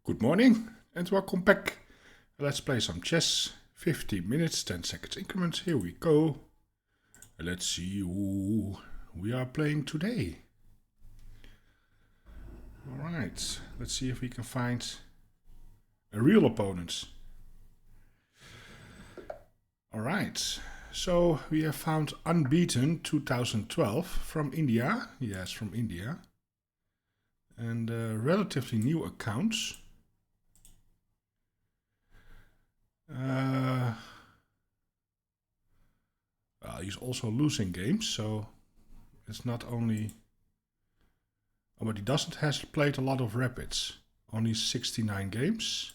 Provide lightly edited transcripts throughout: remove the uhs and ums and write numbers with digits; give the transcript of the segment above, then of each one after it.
Good morning and welcome back. Let's play some chess. 15 minutes, 10 seconds increments. Here we go. Let's see who we are playing today. Alright, let's see if we can find a real opponent. Alright, so we have found Unbeaten 2012 from India. Yes, from India. And relatively new accounts. Well, he's also losing games, so it's not only... Oh, but he doesn't have played a lot of rapids. Only 69 games.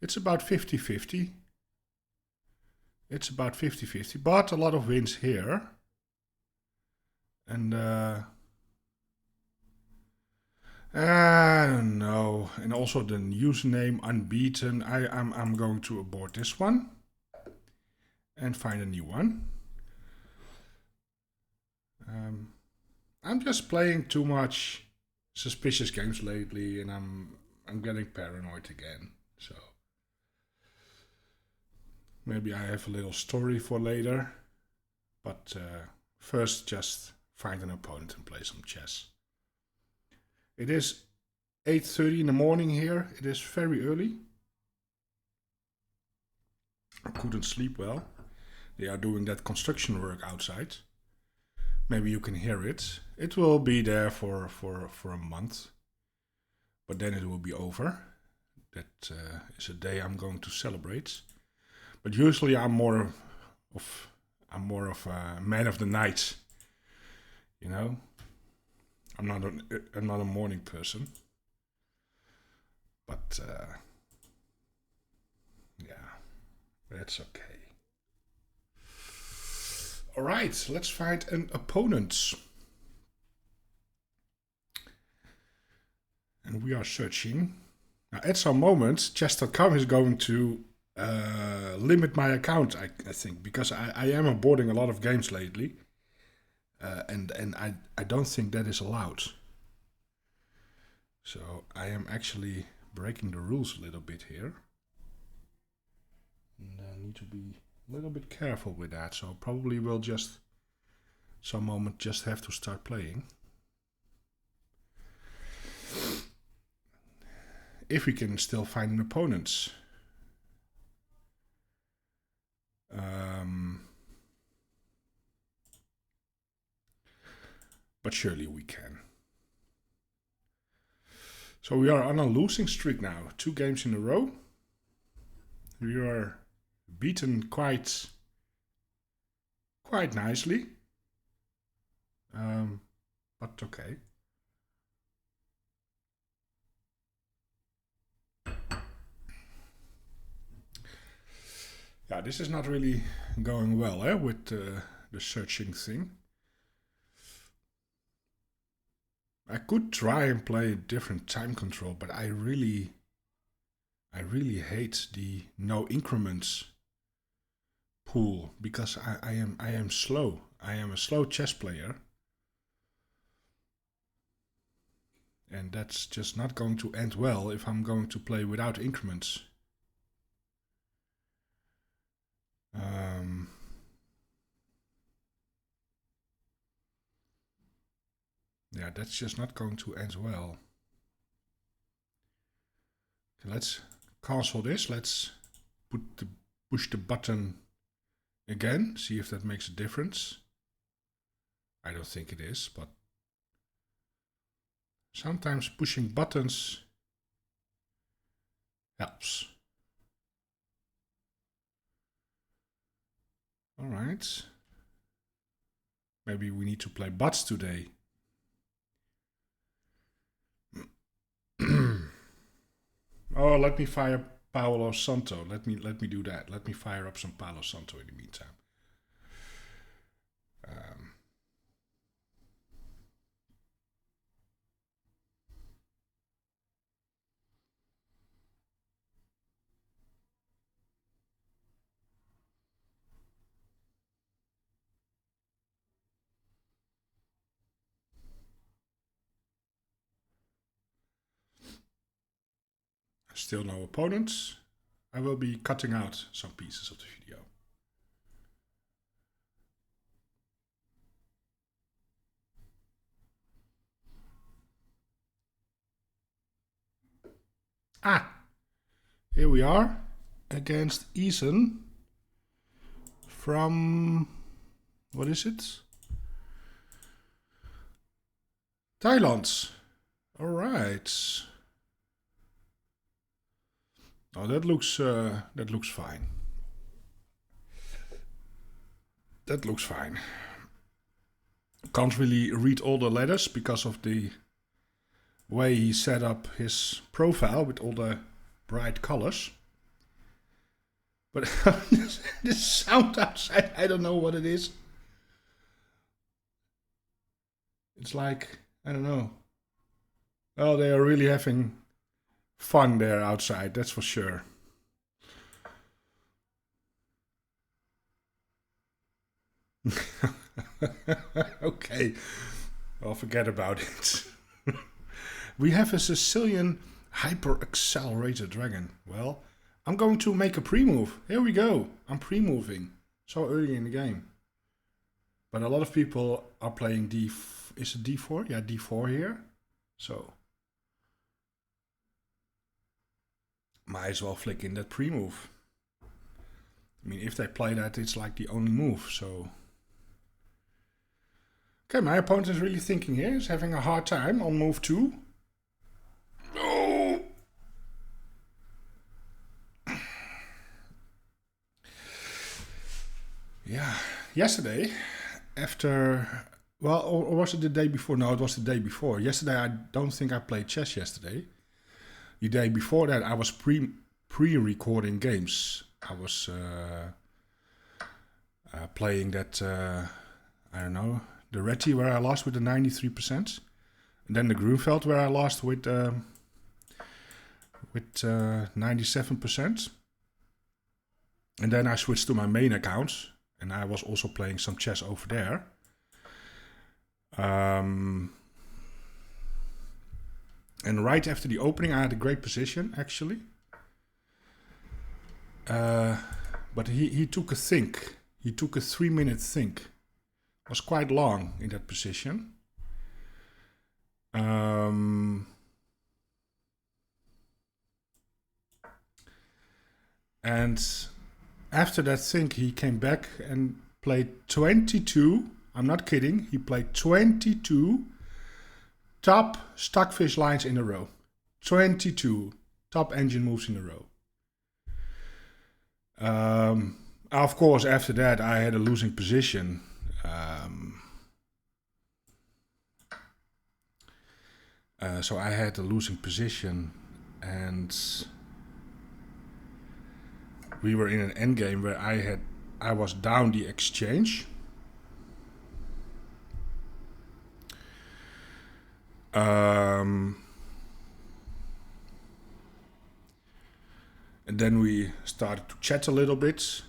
It's about 50-50. It's about 50-50, but a lot of wins here. And I don't know. And also the username Unbeaten. I'm going to abort this one and find a new one. I'm just playing too much suspicious games lately, and I'm getting paranoid again. So maybe I have a little story for later. But first, just find an opponent and play some chess. It is 8:30 in the morning here. It is very early. I couldn't sleep well. They are doing that construction work outside. Maybe you can hear it. It will be there for a month. But then it will be over. That is a day I'm going to celebrate. But usually I'm more of a man of the night. You know? I'm not a morning person. But yeah, that's okay. Alright, let's find an opponent. And we are searching. Now, at some moment, chess.com is going to limit my account, I think, because I am aborting a lot of games lately. And I don't think that is allowed. So I am actually breaking the rules a little bit here. And I need to be a little bit careful with that. So probably we'll just, some moment, just have to start playing. If we can still find an opponent. But surely we can. So we are on a losing streak now. 2 games in a row. We are beaten quite nicely. But okay. Yeah, this is not really going well with the searching thing. I could try and play a different time control, but I really hate the no increments pool because I am slow. I am a slow chess player. And that's just not going to end well if I'm going to play without increments. Yeah, that's just not going to end well. Okay, let's cancel this. Let's push the button again. See if that makes a difference. I don't think it is, but sometimes pushing buttons helps. Alright. Maybe we need to play butts today. Oh, let me fire Paolo Santo. Let me do that. Let me fire up some Paolo Santo in the meantime. still no opponents. I will be cutting out some pieces of the video. Here we are against Ethan from, what is it? Thailand. All right. Oh, that looks fine. That looks fine. Can't really read all the letters because of the way he set up his profile with all the bright colors. But this sound outside, I don't know what it is. It's like, I don't know. Well, they are really having fun there outside, that's for sure. Okay, I'll forget about it. We have a Sicilian hyper-accelerated dragon. Well, I'm going to make a pre-move. Here we go. I'm pre-moving. So early in the game. But a lot of people are playing is it d4? Yeah, d4 here. So might as well flick in that pre-move. I mean, if they play that, it's like the only move, so... Okay, my opponent is really thinking here. He's having a hard time on move 2. No! Yeah, yesterday, after... Well, or was it the day before? No, it was the day before. Yesterday, I don't think I played chess yesterday. The day before that, I was pre-recording games. I was playing that, I don't know, the Reti where I lost with the 93%. And then the Grunfeld where I lost with 97%. And then I switched to my main account. And I was also playing some chess over there. And right after the opening, I had a great position, actually. But he took a think. He took a 3-minute think. It was quite long in that position. And after that think, he came back and played 22. I'm not kidding. He played 22 top stockfish lines in a row. 22 top engine moves in a row. Of course, after that, I had a losing position. So I had a losing position, and we were in an endgame where I was down the exchange. And then we started to chat a little bit,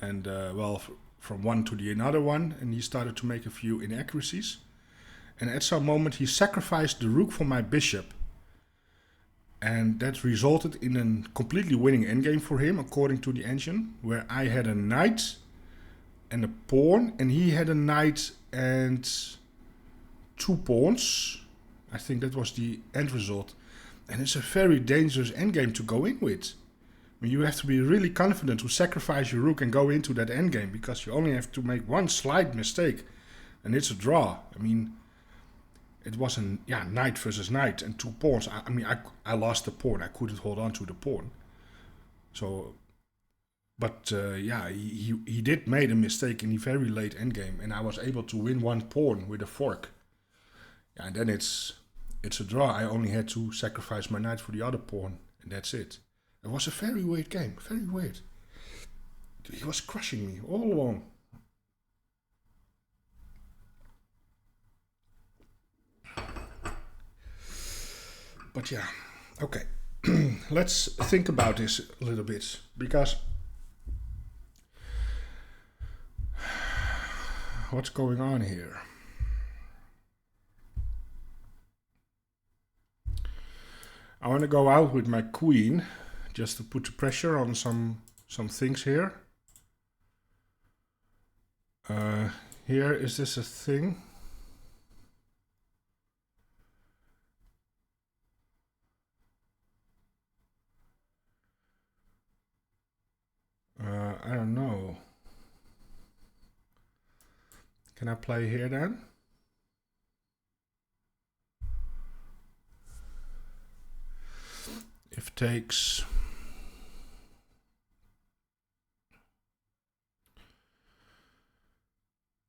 and well, from one to the another one, and he started to make a few inaccuracies. And at some moment he sacrificed the rook for my bishop. And that resulted in a completely winning endgame for him, according to the engine, where I had a knight and a pawn, and he had a knight and 2 pawns. I think that was the end result. And it's a very dangerous endgame to go in with. I mean, you have to be really confident to sacrifice your rook and go into that endgame, because you only have to make one slight mistake and it's a draw. I mean, it was knight versus knight and 2 pawns. I mean, I lost the pawn. I couldn't hold on to the pawn. So, but yeah, he did made a mistake in the very late endgame, and I was able to win 1 pawn with a fork. Yeah, and then it's a draw. I only had to sacrifice my knight for the other pawn, and that's it. It was a very weird game, very weird. He was crushing me all along. But yeah, okay. Let's think about this a little bit, because what's going on here? I want to go out with my queen, just to put the pressure on some things here. Here, is this a thing? I don't know. Can I play here then? If takes...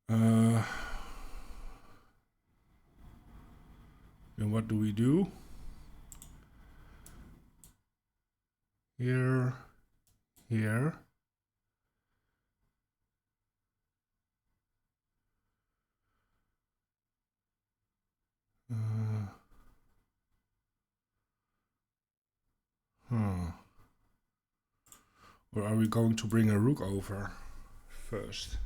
then what do we do? Here, here. Or are we going to bring a rook over first?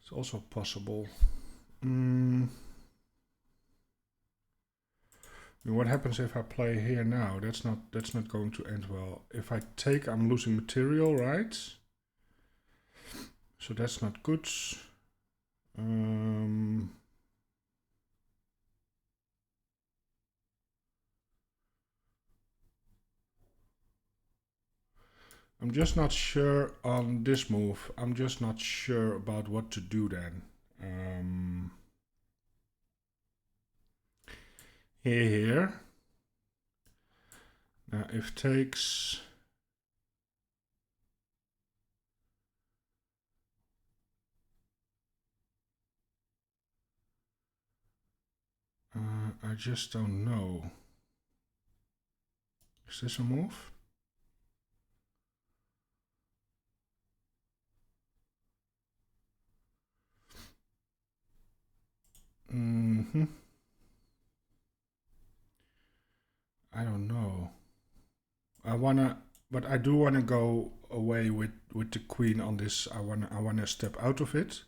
It's also possible. What happens if I play here now? That's not going to end well. If I take, I'm losing material, right? So that's not good. I'm just not sure on this move. I'm just not sure about what to do then. Here. Now if takes... I just don't know. Is this a move? I don't know. But I do wanna go away with the queen on this. I wanna step out of it.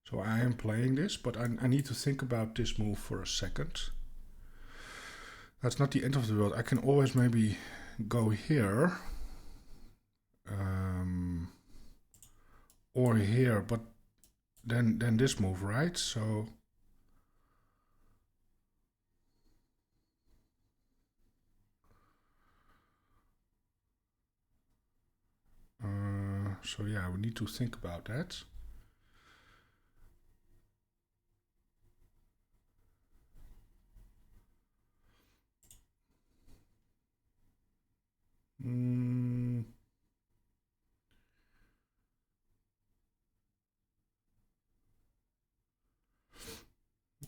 So I am playing this, but I need to think about this move for a second. That's not the end of the world. I can always maybe go here. Or here, but then this move, right? So... so yeah, we need to think about that.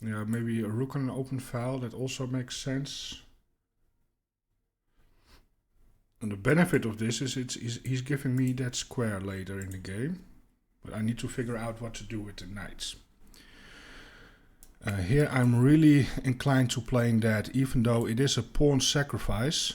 Yeah, maybe a rook on an open file, that also makes sense. And the benefit of this is he's giving me that square later in the game. But I need to figure out what to do with the knights. Here I'm really inclined to playing that, even though it is a pawn sacrifice.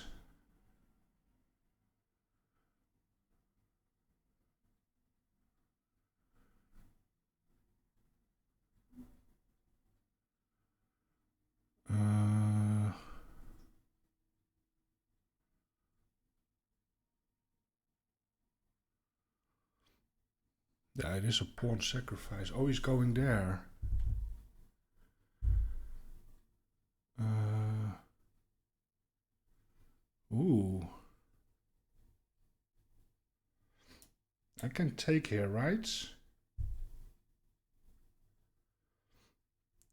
Yeah, it is a pawn sacrifice. Oh, he's going there. Ooh. I can take here, right?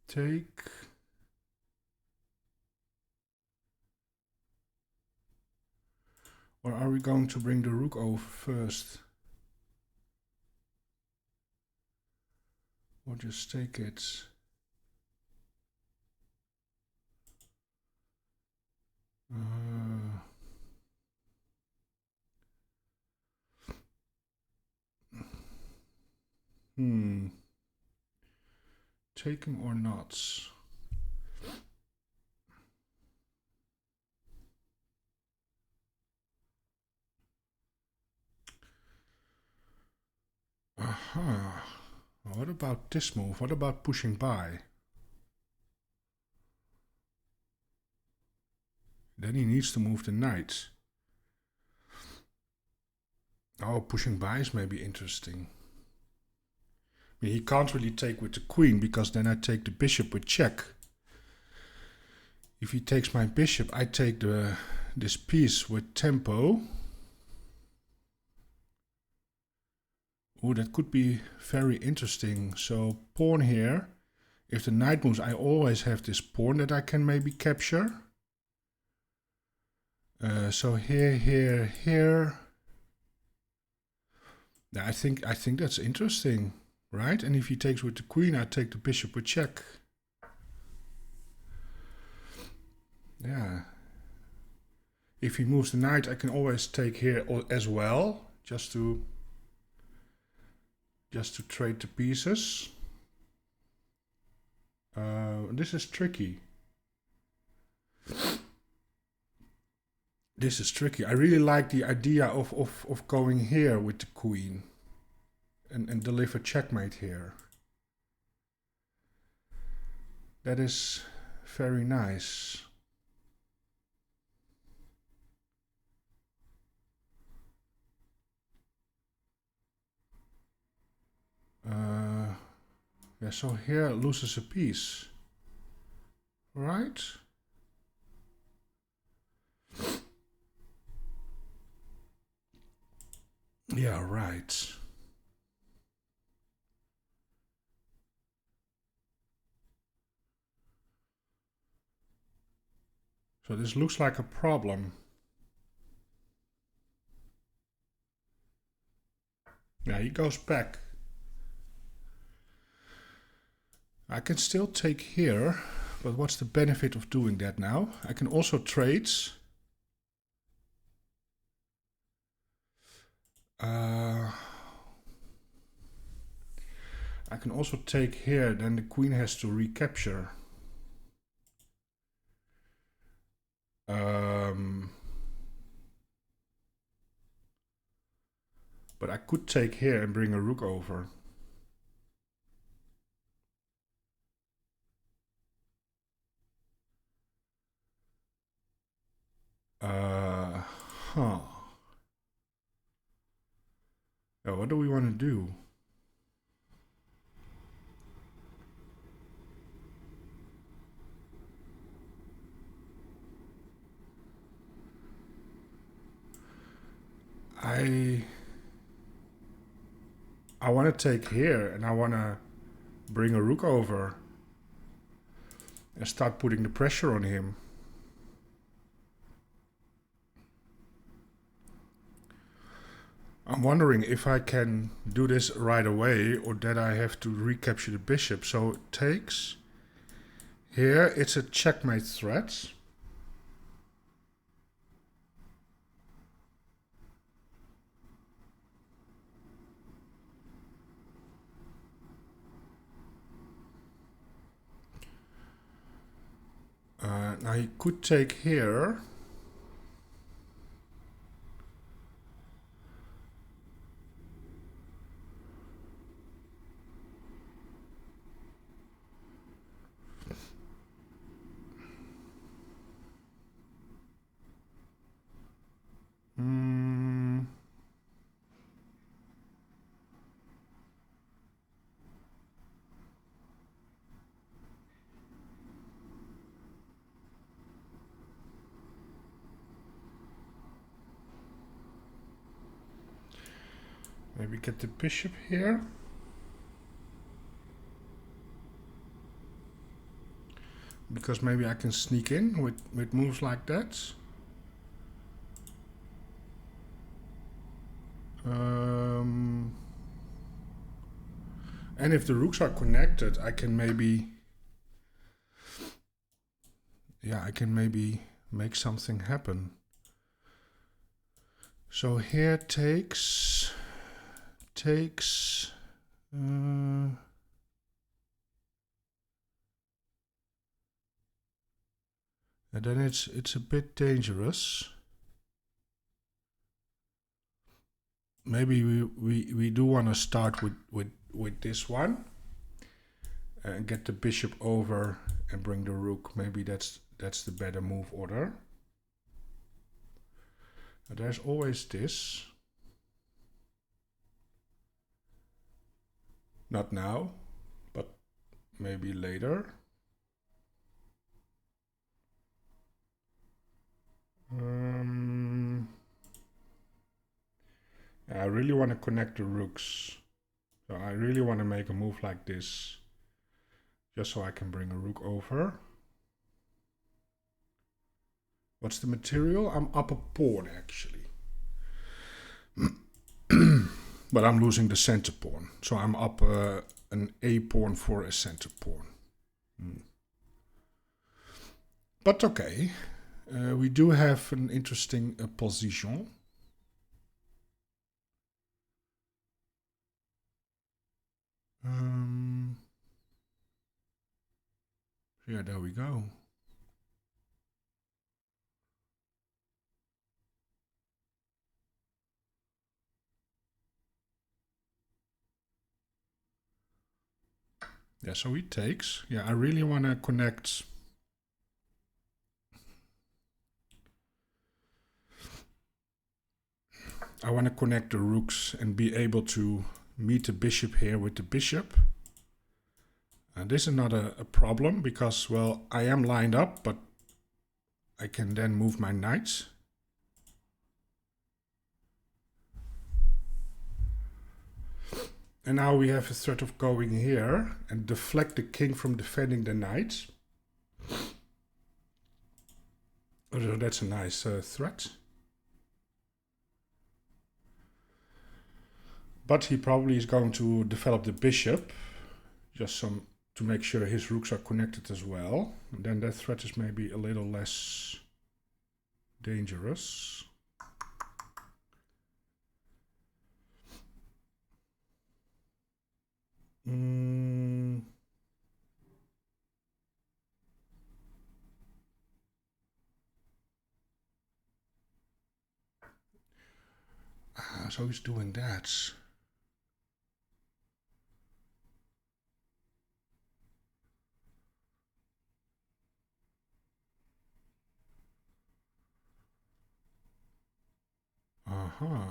Take. Or are we going to bring the rook over first? Or just take it? Taking or not? Aha. What about this move? What about pushing by? Then he needs to move the knight. Oh, pushing by is maybe interesting. I mean, he can't really take with the queen, because then I take the bishop with check. If he takes my bishop, I take this piece with tempo. Oh, that could be very interesting. So pawn here. If the knight moves, I always have this pawn that I can maybe capture. So here, here, here. Yeah, I think that's interesting, right? And if he takes with the queen, I take the bishop with check. Yeah. If he moves the knight, I can always take here as well, just to trade the pieces. This is tricky. This is tricky. I really like the idea of going here with the queen and deliver checkmate here. That is very nice. Yeah, so here loses a piece, right? Yeah, right. So this looks like a problem. Yeah, he goes back. I can still take here, but what's the benefit of doing that now? I can also trade. I can also take here, then the queen has to recapture. But I could take here and bring a rook over. Yeah, what do we want to do? I want to take here and I want to bring a rook over and start putting the pressure on him. I'm wondering if I can do this right away or that I have to recapture the bishop. So it takes. Here it's a checkmate threat. Now he could take here. Maybe get the bishop here. Because maybe I can sneak in with moves like that. And if the rooks are connected, I can maybe... Yeah, I can maybe make something happen. So here takes... and then it's a bit dangerous. Maybe we do want to start with this one and get the bishop over and bring the rook. Maybe that's the better move order. There's always this. Not now, but maybe later. I really want to connect the rooks. So I really want to make a move like this. Just so I can bring a rook over. What's the material? I'm up a pawn actually. But I'm losing the center pawn. So I'm up an A pawn for a center pawn. But okay. We do have an interesting position. Yeah, there we go. Yeah, so he takes. Yeah, I really want to connect. I want to connect the rooks and be able to meet the bishop here with the bishop. And this is not a problem because, well, I am lined up, but I can then move my knights. And now we have a threat of going here and deflect the king from defending the knights. So that's a nice threat. But he probably is going to develop the bishop, just to make sure his rooks are connected as well. And then that threat is maybe a little less dangerous. So he's doing that.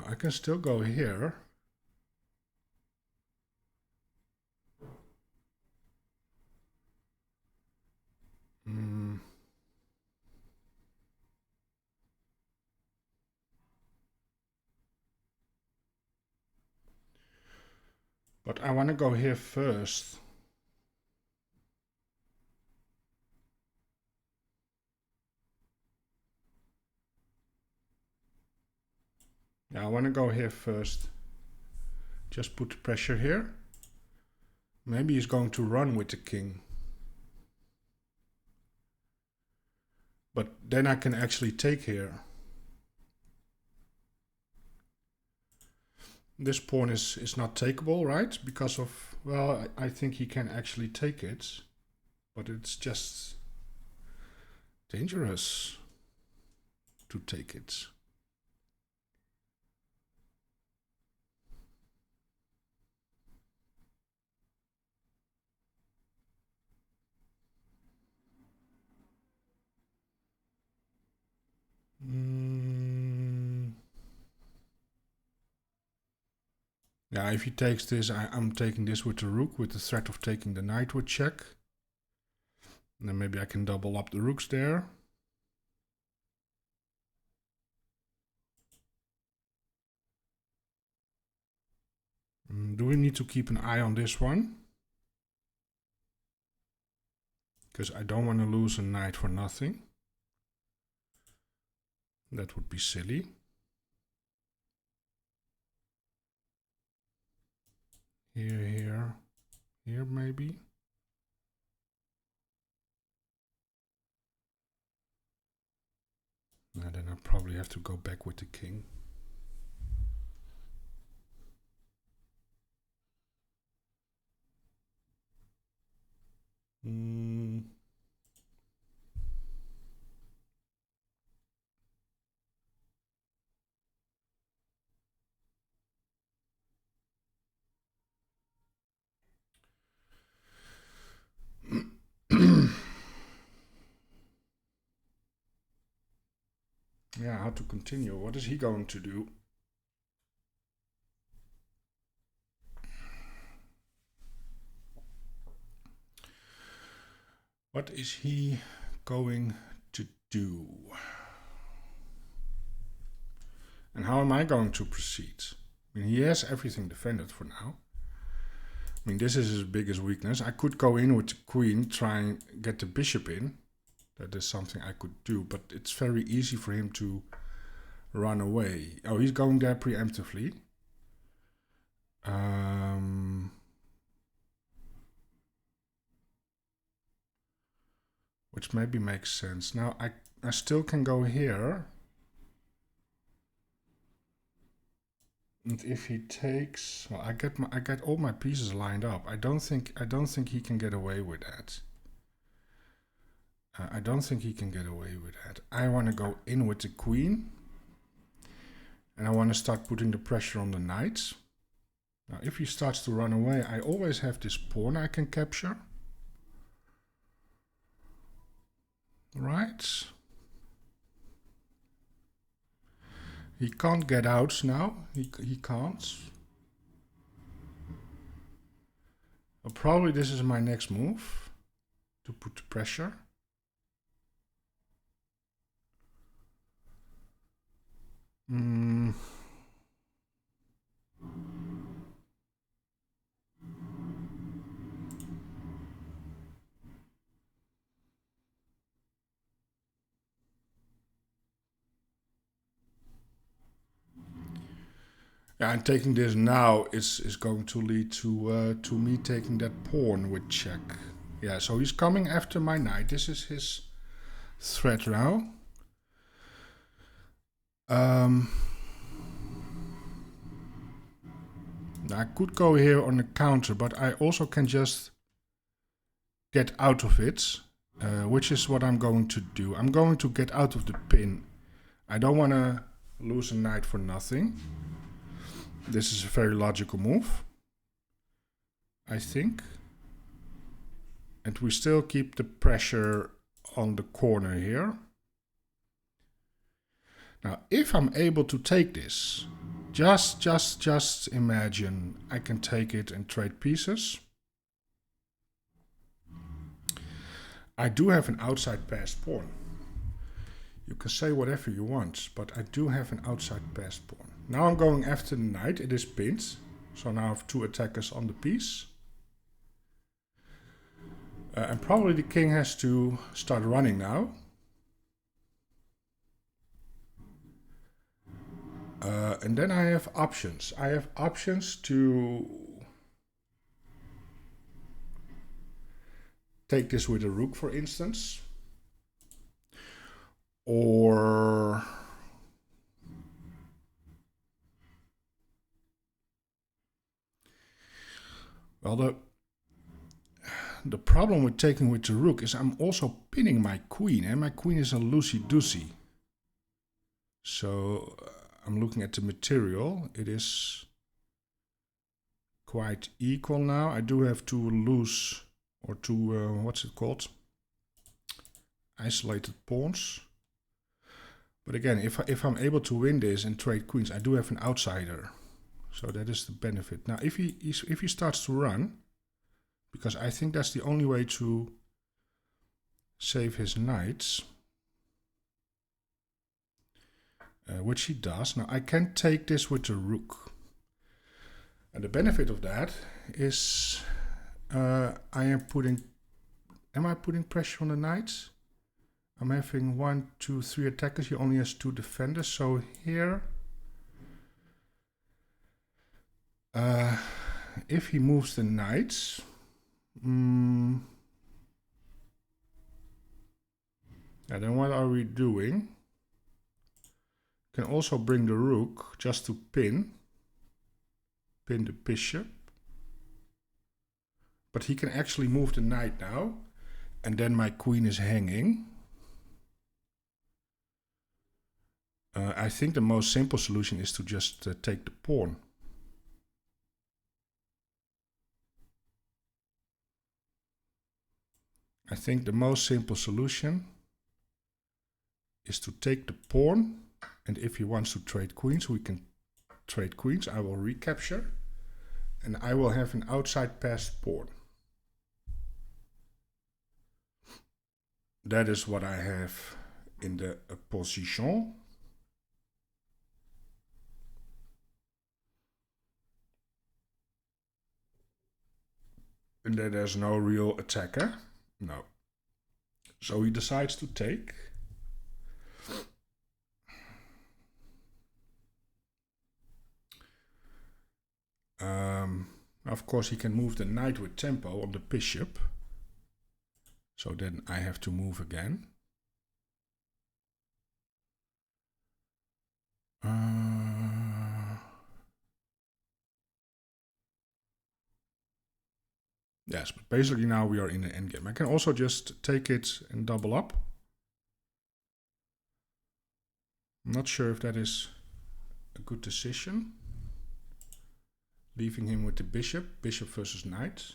I can still go here. But I want to go here first. Yeah, I want to go here first. Just put the pressure here. Maybe he's going to run with the king. But then I can actually take here. This pawn is not takeable, right? Because of, well, I think he can actually take it. But it's just dangerous to take it. Yeah, if he takes this, I'm taking this with the rook with the threat of taking the knight with check. And then maybe I can double up the rooks there. Do we need to keep an eye on this one? Because I don't want to lose a knight for nothing. That would be silly. Here maybe. And then I probably have to go back with the king. Yeah, how to continue? What is he going to do? What is he going to do? And how am I going to proceed? I mean, he has everything defended for now. I mean, this is his biggest weakness. I could go in with the queen, try and get the bishop in. That is something I could do, but it's very easy for him to run away. Oh, he's going there preemptively. Which maybe makes sense. Now I still can go here. And if he takes, well, I get all my pieces lined up. I don't think he can get away with that. I don't think he can get away with that. I want to go in with the queen. And I want to start putting the pressure on the knights. Now, if he starts to run away, I always have this pawn I can capture. Right. He can't get out now. He can't. Well, probably this is my next move. To put the pressure. Yeah, and taking this now is going to lead to me taking that pawn with check. Yeah, so he's coming after my knight. This is his threat now. I could go here on the counter, but I also can just get out of it, which is what I'm going to do. I'm going to get out of the pin. I don't want to lose a knight for nothing. This is a very logical move, I think. And we still keep the pressure on the corner here. Now, if I'm able to take this, just imagine I can take it and trade pieces. I do have an outside passed pawn. You can say whatever you want, but I do have an outside passed pawn. Now I'm going after the knight. It is pinned, so now I have two attackers on the piece. And probably the king has to start running now. And then I have options. I have options to take this with a rook, for instance. Or well, the problem with taking with the rook is I'm also pinning my queen, and my queen is a loosey-goosey. So I'm looking at the material. It is quite equal now. I do have two loose, or two, what's it called? Isolated pawns. But again, if I'm able to win this and trade queens, I do have an outsider. So that is the benefit. Now, if he starts to run, because I think that's the only way to save his knights, which he does. Now, I can take this with the rook. And the benefit of that is am I putting pressure on the knights? I'm having 1, 2, 3 attackers. He only has 2 defenders. So here, if he moves the knights, yeah, then what are we doing? Can also bring the rook just to pin the bishop. But he can actually move the knight now, and then my queen is hanging. I think the most simple solution is to just take the pawn. I think the most simple solution is to take the pawn, and if he wants to trade queens, we can trade queens. I will recapture, and I will have an outside passed pawn. That is what I have in the position. And then there's no real attacker. No. So he decides to take. Of course, he can move the knight with tempo on the bishop. So then I have to move again. Yes, but basically now we are in the endgame. I can also just take it and double up. I'm not sure if that is a good decision. Leaving him with the bishop, bishop versus knight.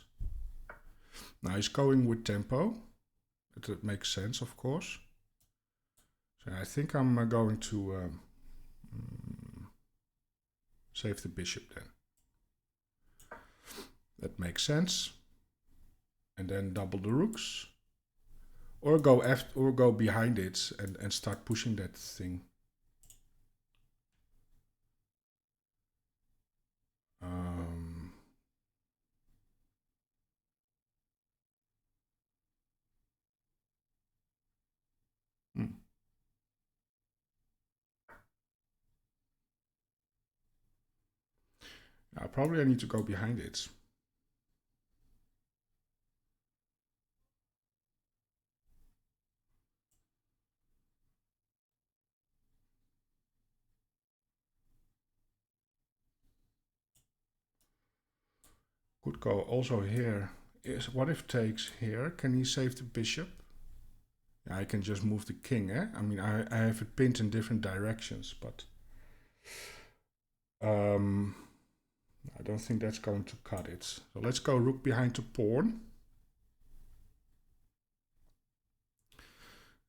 Now he's going with tempo. That makes sense, of course. So I think I'm going to save the bishop then. That makes sense. And then double the rooks. Or go after, or go behind it and start pushing that thing. Probably I need to go behind it. Could go also here. What if takes here? Can he save the bishop? Yeah, I can just move the king, eh? I mean, I have it pinned in different directions, but I don't think that's going to cut it. So let's go rook behind the pawn.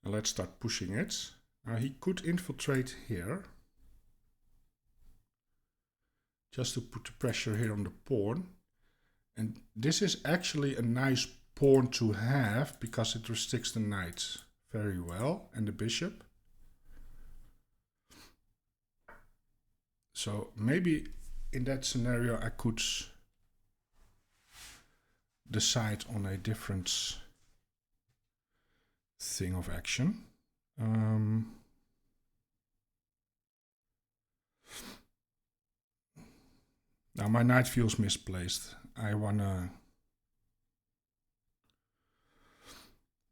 And let's start pushing it. Now he could infiltrate here. Just to put the pressure here on the pawn. And this is actually a nice pawn to have because it restricts the knight very well and the bishop. So maybe in that scenario I could decide on a different thing of action. Now my knight feels misplaced. I wanna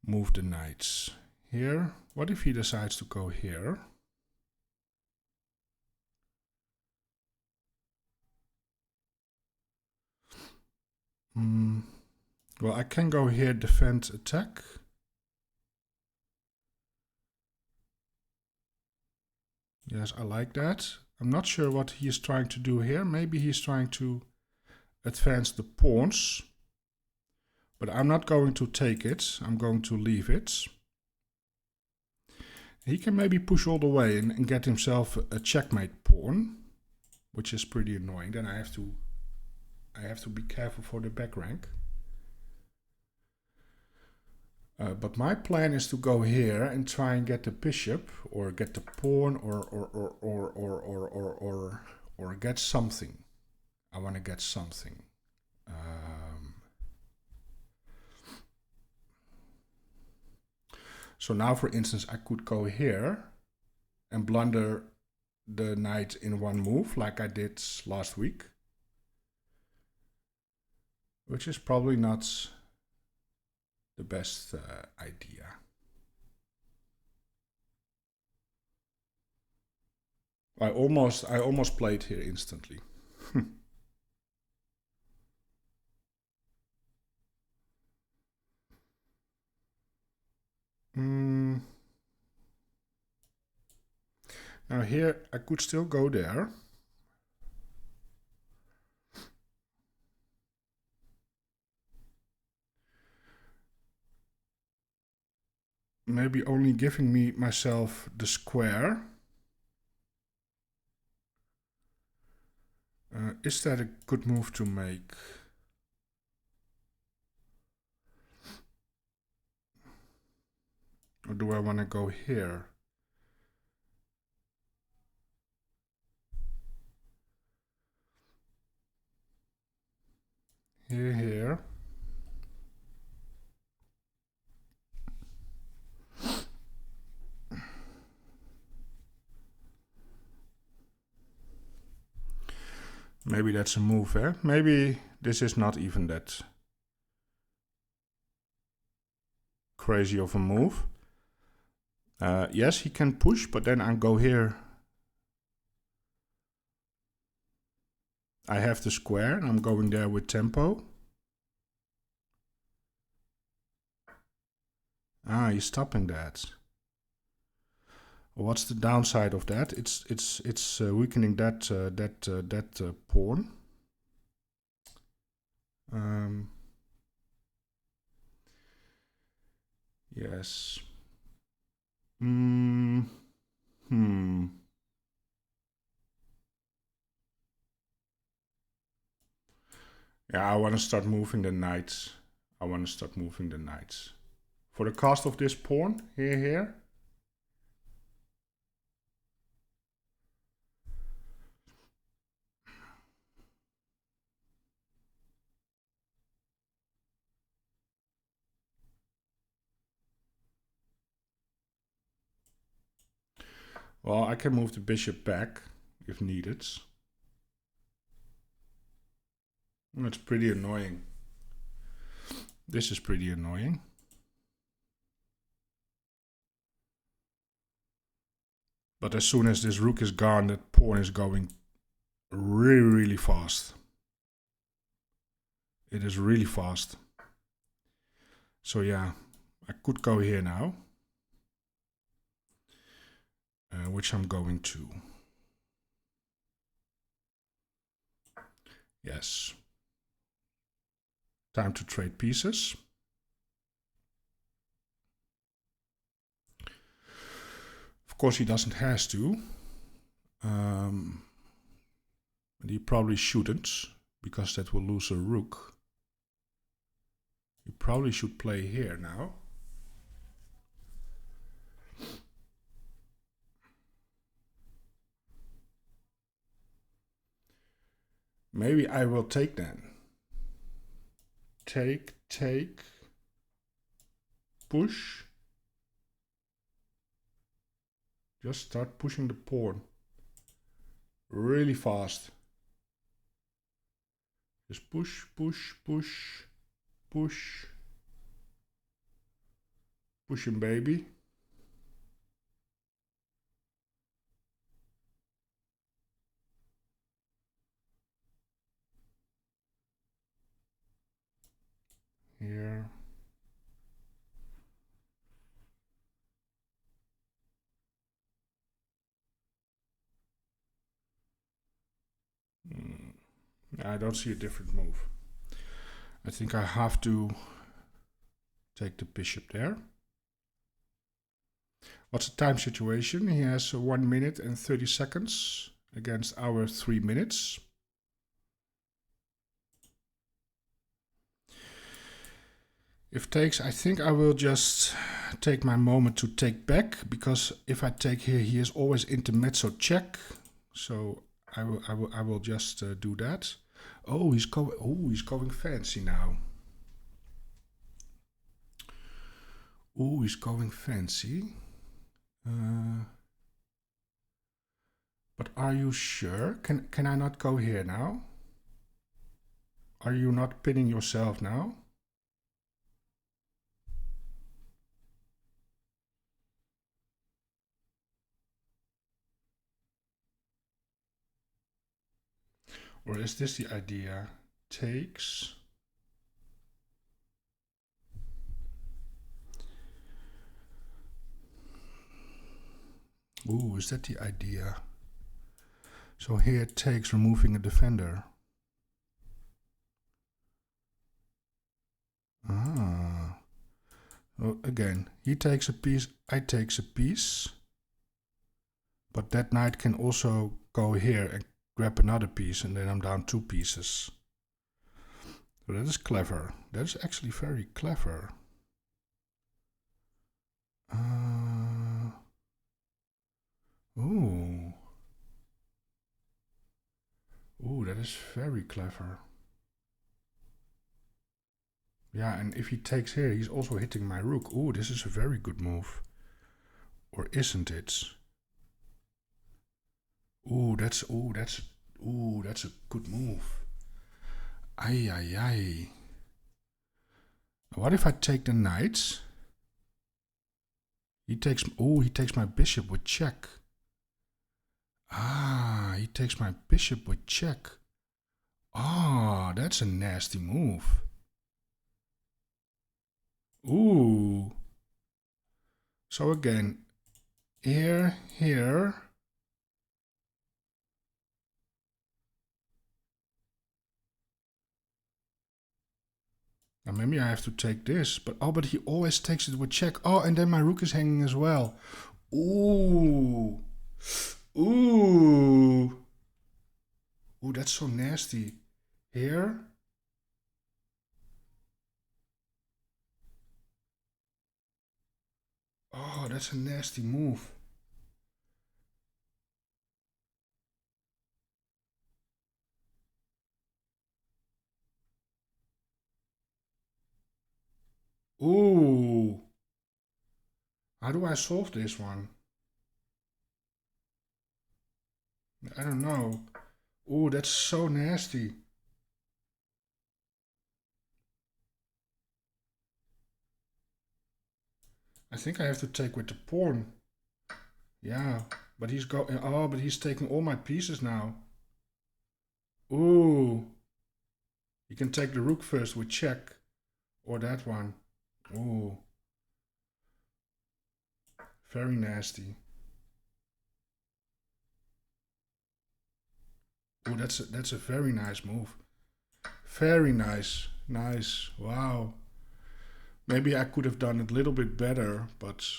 move the knights here. What if he decides to go here? Well, I can go here, defend, attack. Yes, I like that. I'm not sure what he is trying to do here. Maybe he's trying to advance the pawns. But I'm not going to take it. I'm going to leave it. He can maybe push all the way and get himself a checkmate pawn, which is pretty annoying. Then I have to be careful for the back rank. But my plan is to go here and try and get the bishop, or get the pawn, or get something. I want to get something. So now, for instance, I could go here and blunder the knight in one move, like I did last week. Which is probably not the best idea. I almost played here instantly. Now here I could still go there. maybe only giving myself the square. Is that a good move to make? Or do I want to go here? Here. Maybe that's a move, eh? Maybe this is not even that crazy of a move. Yes, he can push, but then I go here. I have the square, and I'm going there with tempo. Ah, he's stopping that. What's the downside of that? It's weakening that pawn. Yes. Yeah, I want to start moving the knights. For the cost of this pawn, here. Well, I can move the bishop back if needed. That's pretty annoying. This is pretty annoying. But as soon as this rook is gone, that pawn is going really, really fast. It is really fast. So yeah, I could go here now. Which I'm going to. Yes. Time to trade pieces. Of course, he doesn't have to. But he probably shouldn't, because that will lose a rook. He probably should play here now. Maybe I will take then. Take, push. Just start pushing the pawn. Really fast. Just push, push, push, push. Push him, baby. Here. I don't see a different move. I think I have to take the bishop there. What's the time situation? He has 1 minute and 30 seconds against our 3 minutes. If takes, I think I will just take my moment to take back, because if I take here, he is always intermezzo check. So I will just do that. Oh, he's going fancy now. Oh, he's going fancy. But are you sure? Can I not go here now? Are you not pinning yourself now? Or is this the idea? Takes. Ooh, is that the idea? So here it takes removing a defender. Ah. Oh, again, he takes a piece, I takes a piece. But that knight can also go here and grab another piece, and then I'm down 2 pieces. So that is clever. That is actually very clever. Ooh. Ooh, that is very clever. Yeah, and if he takes here, he's also hitting my rook. Ooh, this is a very good move. Or isn't it? Ooh, that's a good move. Ay, ay, ay. What if I take the knights? He takes my bishop with check. Ah, he takes my bishop with check. Ah, that's a nasty move. Ooh. So again, here. Now maybe I have to take this, but he always takes it with check. Oh, and then my rook is hanging as well. Ooh. Ooh. Ooh, that's so nasty. Here. Oh, that's a nasty move. Ooh. How do I solve this one? I don't know. Ooh, that's so nasty. I think I have to take with the pawn. Yeah, but he's but he's taking all my pieces now. Ooh. You can take the rook first with check. Or that one. Ooh. Very nasty. Ooh, that's a very nice move. Very nice. Nice. Wow. Maybe I could have done it a little bit better, but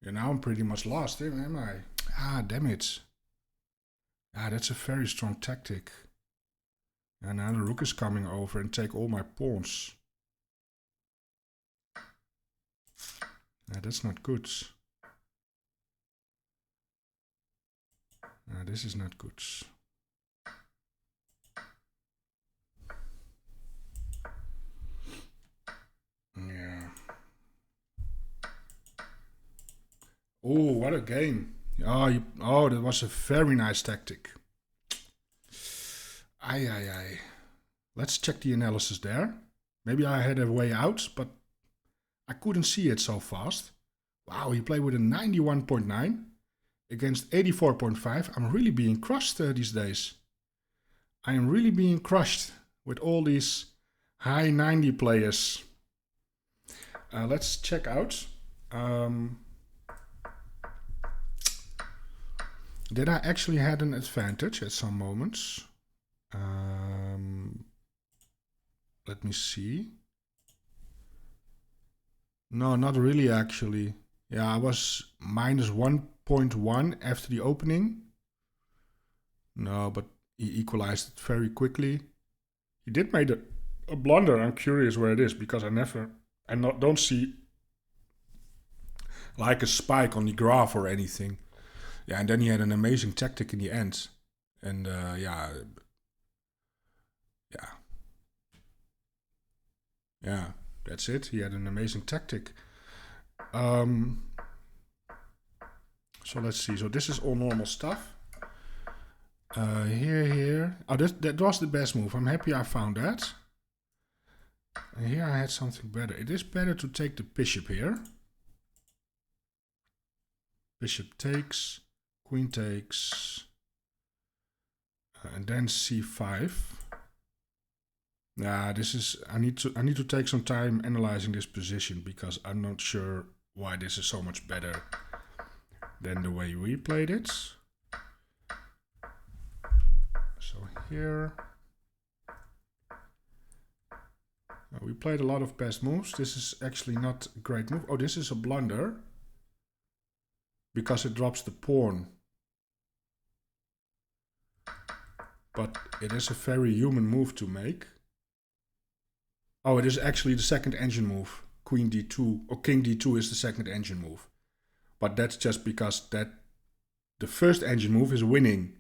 yeah, now I'm pretty much lost, am I? Ah, damn it. Ah, that's a very strong tactic. And now the rook is coming over and take all my pawns. That's not good. This is not good. Yeah. Oh, what a game. Oh, that was a very nice tactic. Aye, aye, aye. Let's check the analysis there. Maybe I had a way out, but I couldn't see it so fast. Wow, he played with a 91.9 against 84.5. I'm really being crushed these days. I am really being crushed with all these high 90 players. Let's check out. Did I actually had an advantage at some moments? Let me see. No, not really actually. Yeah, I was minus 1.1 after the opening. No, but he equalized it very quickly. He did make a blunder. I'm curious where it is because don't see like a spike on the graph or anything. Yeah, and then he had an amazing tactic in the end. And yeah. Yeah, that's it. He had an amazing tactic. So let's see. So this is all normal stuff. Here. Oh, that was the best move. I'm happy I found that. And here I had something better. It is better to take the bishop here. Bishop takes, queen takes, and then c5. Yeah, this is. I need to take some time analyzing this position because I'm not sure why this is so much better than the way we played it. So here. We played a lot of best moves. This is actually not a great move. Oh, this is a blunder. Because it drops the pawn. But it is a very human move to make. Oh, it is actually the second engine move. Queen d2 or king d2 is the second engine move. But that's just because that the first engine move is winning.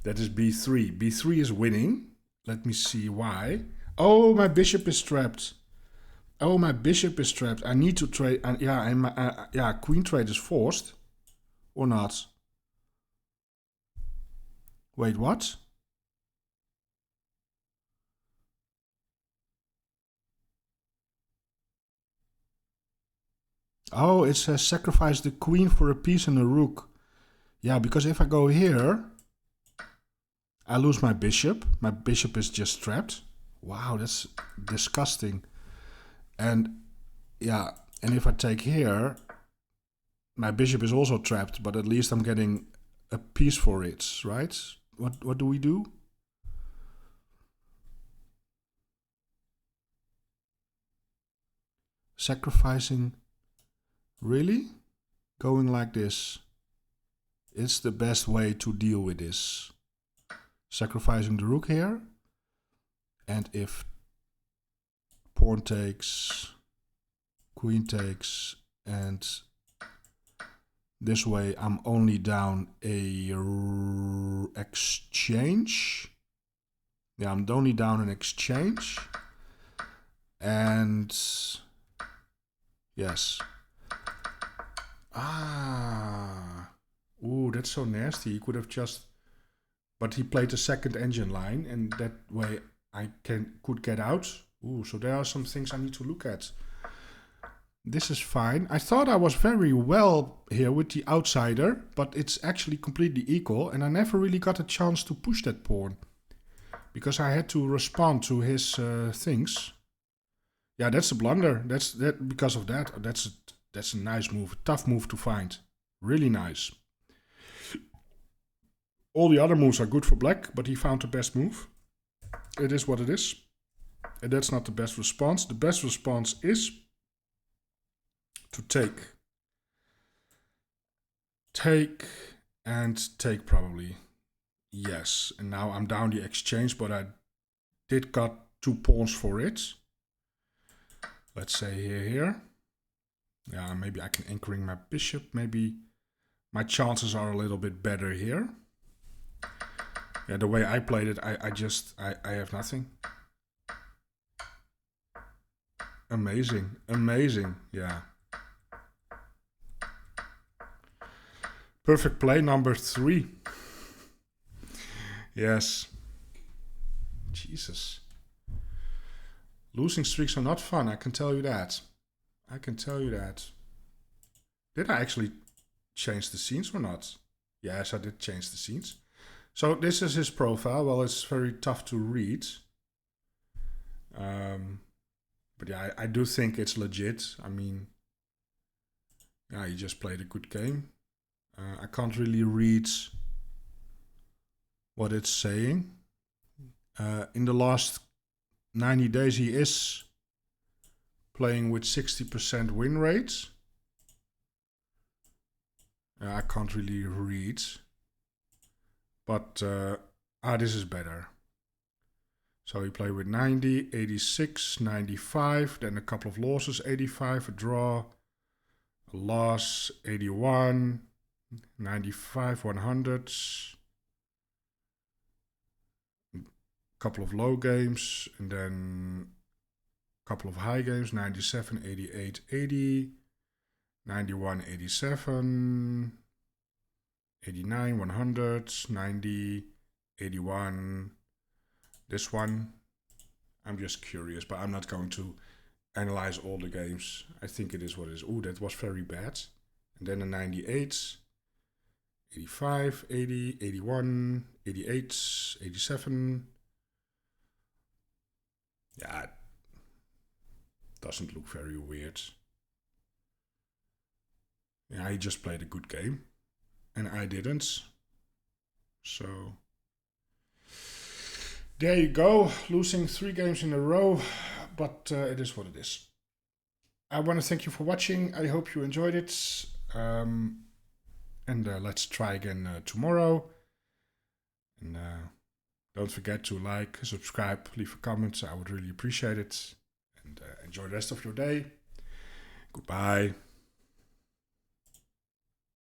That is b3. b3 is winning. Let me see why. Oh, my bishop is trapped. Oh, my bishop is trapped. I need to trade. Yeah, queen trade is forced. Or not? Wait, what? Oh, it says sacrifice the queen for a piece and a rook. Yeah, because if I go here, I lose my bishop. My bishop is just trapped. Wow, that's disgusting. And yeah, and if I take here, my bishop is also trapped, but at least I'm getting a piece for it, right? What do we do? Sacrificing. Really? Going like this. It's the best way to deal with this. Sacrificing the rook here. And if pawn takes, queen takes, and this way I'm only down a exchange. Yeah, I'm only down an exchange. And yes. Ah. Ooh, that's so nasty. He could have just... But he played the second engine line, and that way I could get out. Ooh, so there are some things I need to look at. This is fine. I thought I was very well here with the outsider, but it's actually completely equal, and I never really got a chance to push that pawn. Because I had to respond to his things. Yeah, that's a blunder. That's because of that. That's a nice move. A tough move to find. Really nice. All the other moves are good for black, but he found the best move. It is what it is. And that's not the best response. The best response is to take. Take and take probably. Yes. And now I'm down the exchange, but I did got 2 pawns for it. Let's say here. Yeah, maybe I can anchoring my bishop. Maybe my chances are a little bit better here. Yeah, the way I played it, I have nothing. Amazing, amazing, yeah. Perfect play number 3. Yes. Jesus. Losing streaks are not fun, I can tell you that. I can tell you that. Did I actually change the scenes or not? Yes, I did change the scenes. So this is his profile. Well, it's very tough to read. But yeah, I do think it's legit. I mean, yeah, he just played a good game. I can't really read what it's saying. In the last 90 days, he is playing with 60% win rates. I can't really read. But this is better. So he played with 90, 86, 95, then a couple of losses, 85, a draw, a loss, 81, 95, 100, a couple of low games, and then a couple of high games, 97, 88, 80, 91, 87, 89, 100, 90, 81. This one, I'm just curious, but I'm not going to analyze all the games. I think it is what it is. Ooh, that was very bad. And then a 98, 85, 80, 81, 88, 87. Yeah, it doesn't look very weird. Yeah, he just played a good game. And I didn't. So there you go. Losing 3 games in a row. but it is what it is. I want to thank you for watching. I hope you enjoyed it. And let's try again tomorrow. And don't forget to like, subscribe, leave a comment. I would really appreciate it. And enjoy the rest of your day. Goodbye.